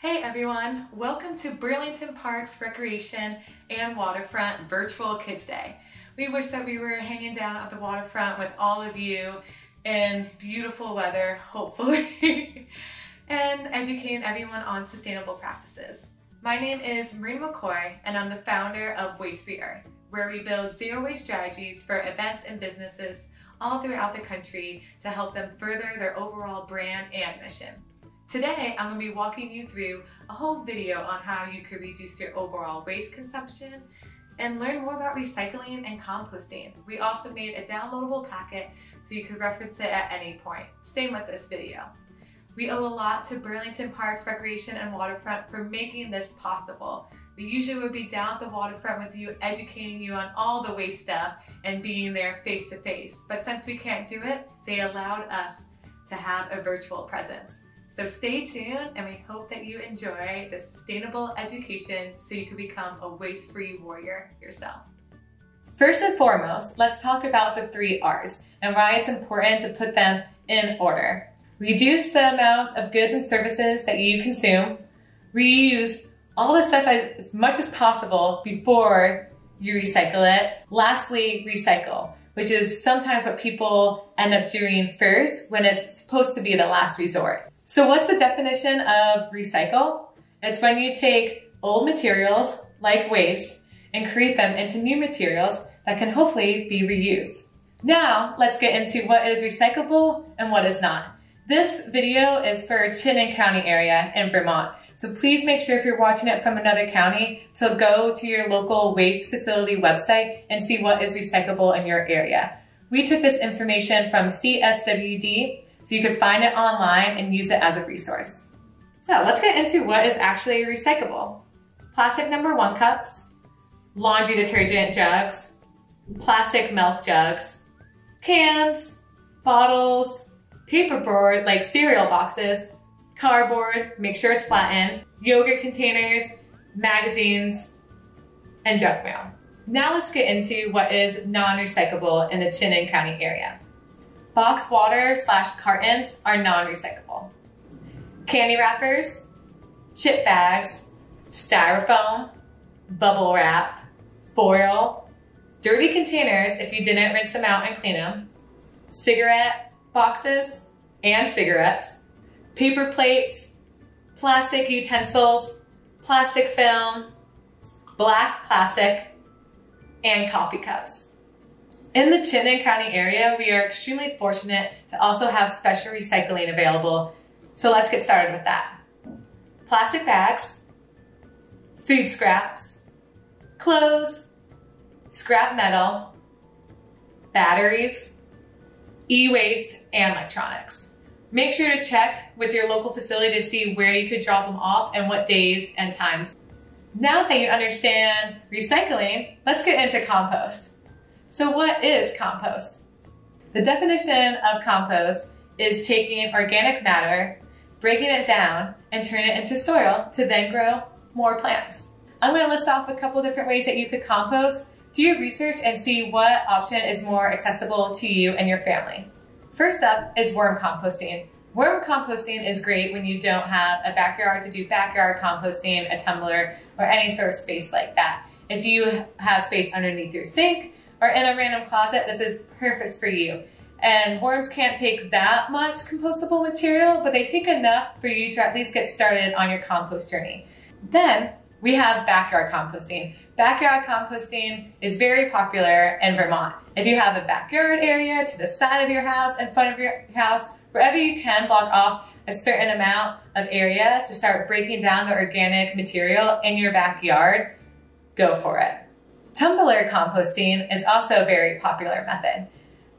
Hey everyone, welcome to Burlington Park's Recreation and Waterfront Virtual Kids Day. We wish that we were hanging down at the waterfront with all of you in beautiful weather, hopefully, and educating everyone on sustainable practices. My name is Marina McCoy and I'm the founder of WasteFree, where we build zero waste strategies for events and businesses all throughout the country to help them further their overall brand and mission. Today, I'm going to be walking you through a whole video on how you could reduce your overall waste consumption and learn more about recycling and composting. We also made a downloadable packet so you could reference it at any point. Same with this video. We owe a lot to Burlington Park's Recreation and Waterfront for making this possible. We usually would be down at the waterfront with you, educating you on all the waste stuff and being there face to face. But since we can't do it, they allowed us to have a virtual presence. So stay tuned and we hope that you enjoy this sustainable education so you can become a waste-free warrior yourself. First and foremost, let's talk about the 3 R's and why it's important to put them in order. Reduce the amount of goods and services that you consume. Reuse all the stuff as much as possible before you recycle it. Lastly, recycle, which is sometimes what people end up doing first when it's supposed to be the last resort. So what's the definition of recycle? It's when you take old materials, like waste, and create them into new materials that can hopefully be reused. Now, let's get into what is recyclable and what is not. This video is for Chittenden County area in Vermont. So please make sure if you're watching it from another county to go to your local waste facility website and see what is recyclable in your area. We took this information from CSWD, so you can find it online and use it as a resource. So let's get into what is actually recyclable. Plastic number 1 cups, laundry detergent jugs, plastic milk jugs, cans, bottles, paperboard like cereal boxes, cardboard, make sure it's flattened, yogurt containers, magazines, and junk mail. Now let's get into what is non-recyclable in the Chittenden County area. Boxed water / cartons are non-recyclable. Candy wrappers, chip bags, styrofoam, bubble wrap, foil, dirty containers if you didn't rinse them out and clean them, cigarette boxes and cigarettes, paper plates, plastic utensils, plastic film, black plastic, and coffee cups. In the Chittenden County area, we are extremely fortunate to also have special recycling available. So let's get started with that. Plastic bags, food scraps, clothes, scrap metal, batteries, e-waste, and electronics. Make sure to check with your local facility to see where you could drop them off and what days and times. Now that you understand recycling, let's get into compost. So what is compost? The definition of compost is taking organic matter, breaking it down, and turning it into soil to then grow more plants. I'm going to list off a couple different ways that you could compost. Do your research and see what option is more accessible to you and your family. First up is worm composting. Worm composting is great when you don't have a backyard to do backyard composting, a tumbler, or any sort of space like that. If you have space underneath your sink or in a random closet, this is perfect for you. And worms can't take that much compostable material, but they take enough for you to at least get started on your compost journey. Then we have backyard composting. Backyard composting is very popular in Vermont. If you have a backyard area to the side of your house, in front of your house, wherever you can block off a certain amount of area to start breaking down the organic material in your backyard, go for it. Tumbler composting is also a very popular method.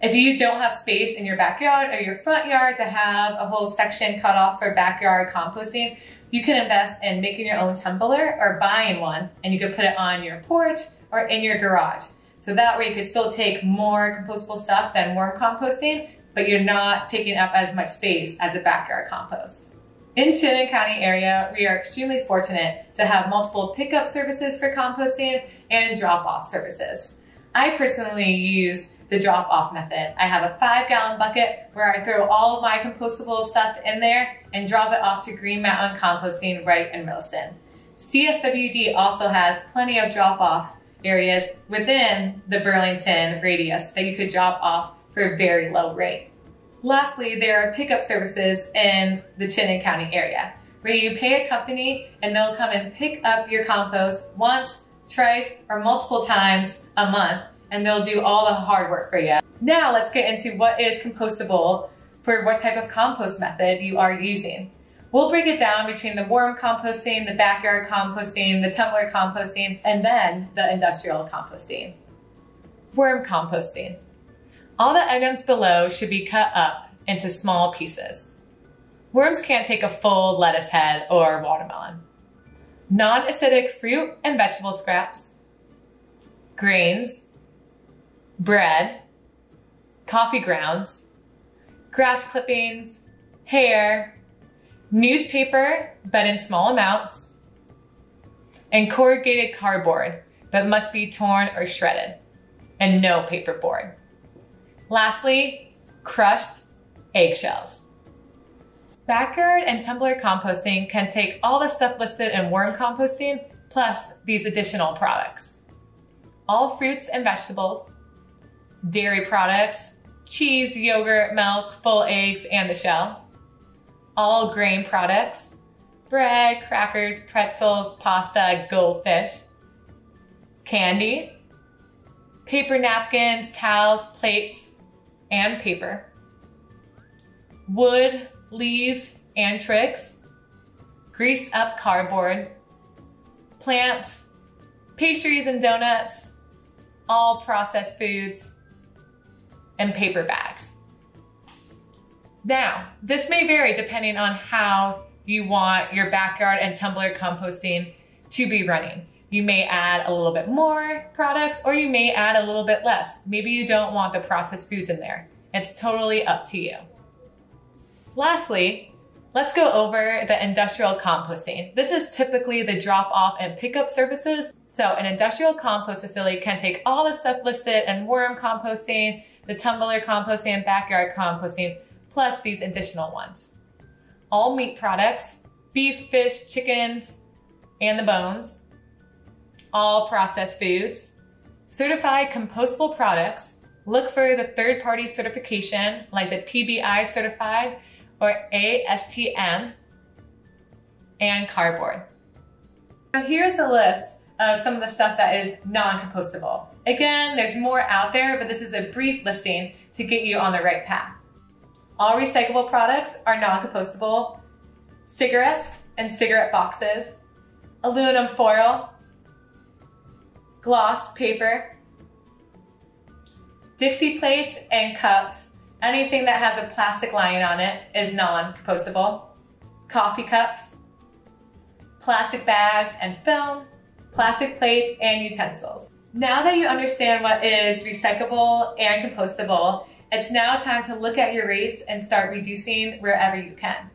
If you don't have space in your backyard or your front yard to have a whole section cut off for backyard composting, you can invest in making your own tumbler or buying one, and you could put it on your porch or in your garage. So that way you could still take more compostable stuff than worm composting, but you're not taking up as much space as a backyard compost. In Chittenden County area, we are extremely fortunate to have multiple pickup services for composting and drop-off services. I personally use the drop-off method. I have a 5-gallon bucket where I throw all of my compostable stuff in there and drop it off to Green Mountain Composting right in Williston. CSWD also has plenty of drop-off areas within the Burlington radius that you could drop off for a very low rate. Lastly, there are pickup services in the Chittenden County area where you pay a company and they'll come and pick up your compost once, twice, or multiple times a month, and they'll do all the hard work for you. Now let's get into what is compostable for what type of compost method you are using. We'll break it down between the worm composting, the backyard composting, the tumbler composting, and then the industrial composting. Worm composting. All the items below should be cut up into small pieces. Worms can't take a full lettuce head or watermelon. Non-acidic fruit and vegetable scraps, grains, bread, coffee grounds, grass clippings, hair, newspaper, but in small amounts, and corrugated cardboard, but must be torn or shredded, and no paperboard. Lastly, crushed eggshells. Backyard and tumbler composting can take all the stuff listed in worm composting, plus these additional products. All fruits and vegetables, dairy products, cheese, yogurt, milk, full eggs, and the shell. All grain products, bread, crackers, pretzels, pasta, goldfish. Candy, paper napkins, towels, plates, and paper. Wood, leaves, and twigs. Greased up cardboard. Plants, pastries and donuts, all processed foods, and paper bags. Now, this may vary depending on how you want your backyard and tumbler composting to be running. You may add a little bit more products or you may add a little bit less. Maybe you don't want the processed foods in there. It's totally up to you. Lastly, let's go over the industrial composting. This is typically the drop-off and pickup services. So an industrial compost facility can take all the stuff listed in worm composting, the tumbler composting, and backyard composting, plus these additional ones. All meat products, beef, fish, chickens, and the bones. All processed foods. Certified compostable products. Look for the third-party certification like the PBI certified or ASTM, and cardboard. Now here's the list of some of the stuff that is non-compostable. Again, there's more out there, but this is a brief listing to get you on the right path. All recyclable products are non-compostable. Cigarettes and cigarette boxes, aluminum foil, gloss paper, Dixie plates and cups. Anything that has a plastic lining on it is non-compostable. Coffee cups, plastic bags and film, plastic plates and utensils. Now that you understand what is recyclable and compostable, it's now time to look at your waste and start reducing wherever you can.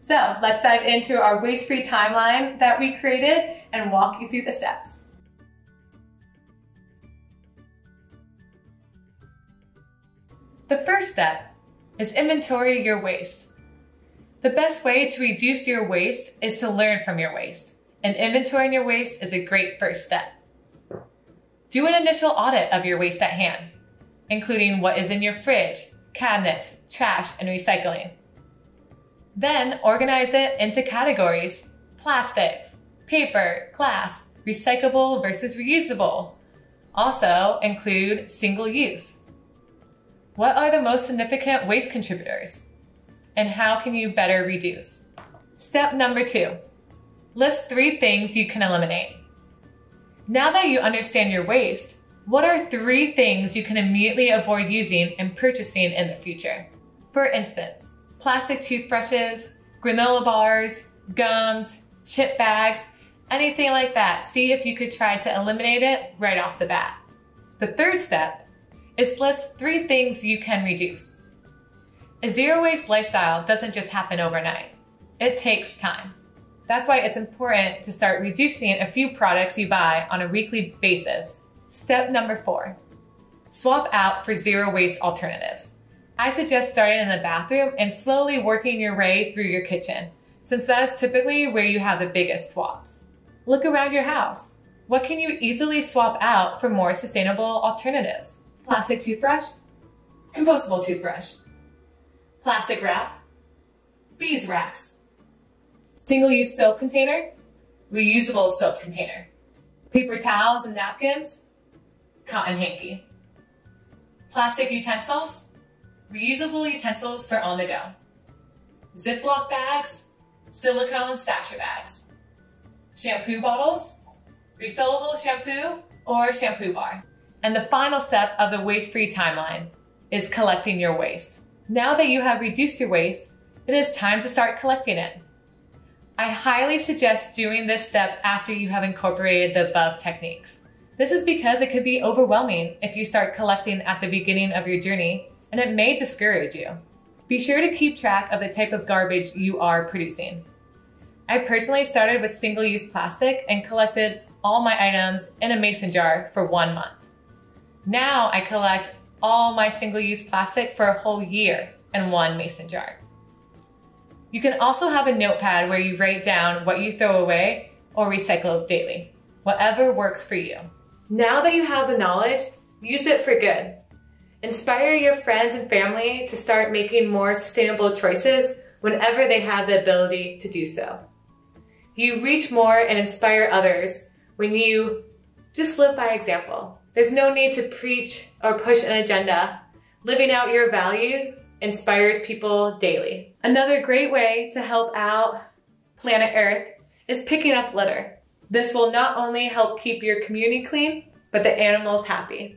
So let's dive into our WasteFree timeline that we created and walk you through the steps. The first step is inventory your waste. The best way to reduce your waste is to learn from your waste, and inventorying your waste is a great first step. Do an initial audit of your waste at hand, including what is in your fridge, cabinets, trash, and recycling. Then organize it into categories: plastics, paper, glass, recyclable versus reusable. Also include single use. What are the most significant waste contributors? And how can you better reduce? Step number 2, list 3 things you can eliminate. Now that you understand your waste, what are 3 things you can immediately avoid using and purchasing in the future? For instance, plastic toothbrushes, granola bars, gums, chip bags, anything like that. See if you could try to eliminate it right off the bat. The third step is list 3 things you can reduce. A zero waste lifestyle doesn't just happen overnight. It takes time. That's why it's important to start reducing a few products you buy on a weekly basis. Step number 4, Swap out for zero waste alternatives. I suggest starting in the bathroom and slowly working your way through your kitchen, since that is typically where you have the biggest swaps. Look around your house. What can you easily swap out for more sustainable alternatives? Plastic toothbrush, compostable toothbrush, plastic wrap, beeswax, single-use soap container, reusable soap container, paper towels and napkins, cotton hanky, plastic utensils, reusable utensils for on the go, Ziploc bags, silicone stasher bags, shampoo bottles, refillable shampoo, or shampoo bar. And the final step of the WasteFree timeline is collecting your waste. Now that you have reduced your waste, it is time to start collecting it. I highly suggest doing this step after you have incorporated the above techniques. This is because it could be overwhelming if you start collecting at the beginning of your journey, and it may discourage you. Be sure to keep track of the type of garbage you are producing. I personally started with single-use plastic and collected all my items in a mason jar for 1 month. Now I collect all my single-use plastic for a whole year in one mason jar. You can also have a notepad where you write down what you throw away or recycle daily, whatever works for you. Now that you have the knowledge, use it for good. Inspire your friends and family to start making more sustainable choices whenever they have the ability to do so. You reach more and inspire others when you just live by example. There's no need to preach or push an agenda. Living out your values inspires people daily. Another great way to help out planet Earth is picking up litter. This will not only help keep your community clean, but the animals happy.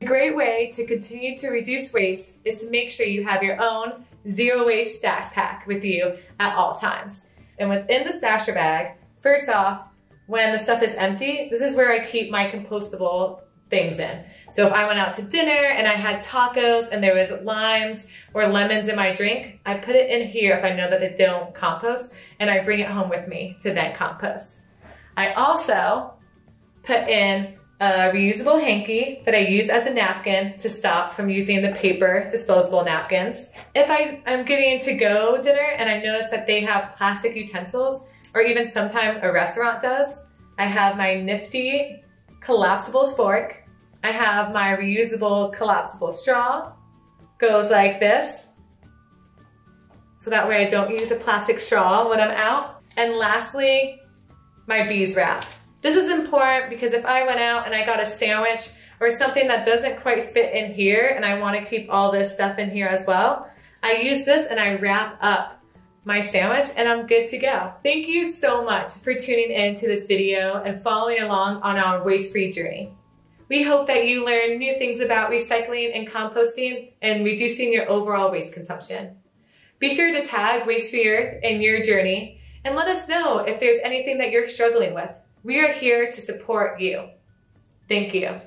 A great way to continue to reduce waste is to make sure you have your own zero waste stash pack with you at all times. And within the stasher bag, first off, when the stuff is empty, this is where I keep my compostable things in. So if I went out to dinner and I had tacos and there was limes or lemons in my drink, I put it in here if I know that they don't compost, and I bring it home with me to then compost. I also put in a reusable hanky that I use as a napkin to stop from using the paper disposable napkins. If I'm getting to-go dinner and I notice that they have plastic utensils, or even sometimes a restaurant does, I have my nifty collapsible spork. I have my reusable collapsible straw. Goes like this. So that way I don't use a plastic straw when I'm out. And lastly, my beeswrap. This is important because if I went out and I got a sandwich or something that doesn't quite fit in here and I want to keep all this stuff in here as well, I use this and I wrap up my sandwich and I'm good to go. Thank you so much for tuning in to this video and following along on our WasteFree journey. We hope that you learn new things about recycling and composting and reducing your overall waste consumption. Be sure to tag WasteFree Earth in your journey and let us know if there's anything that you're struggling with. We are here to support you. Thank you.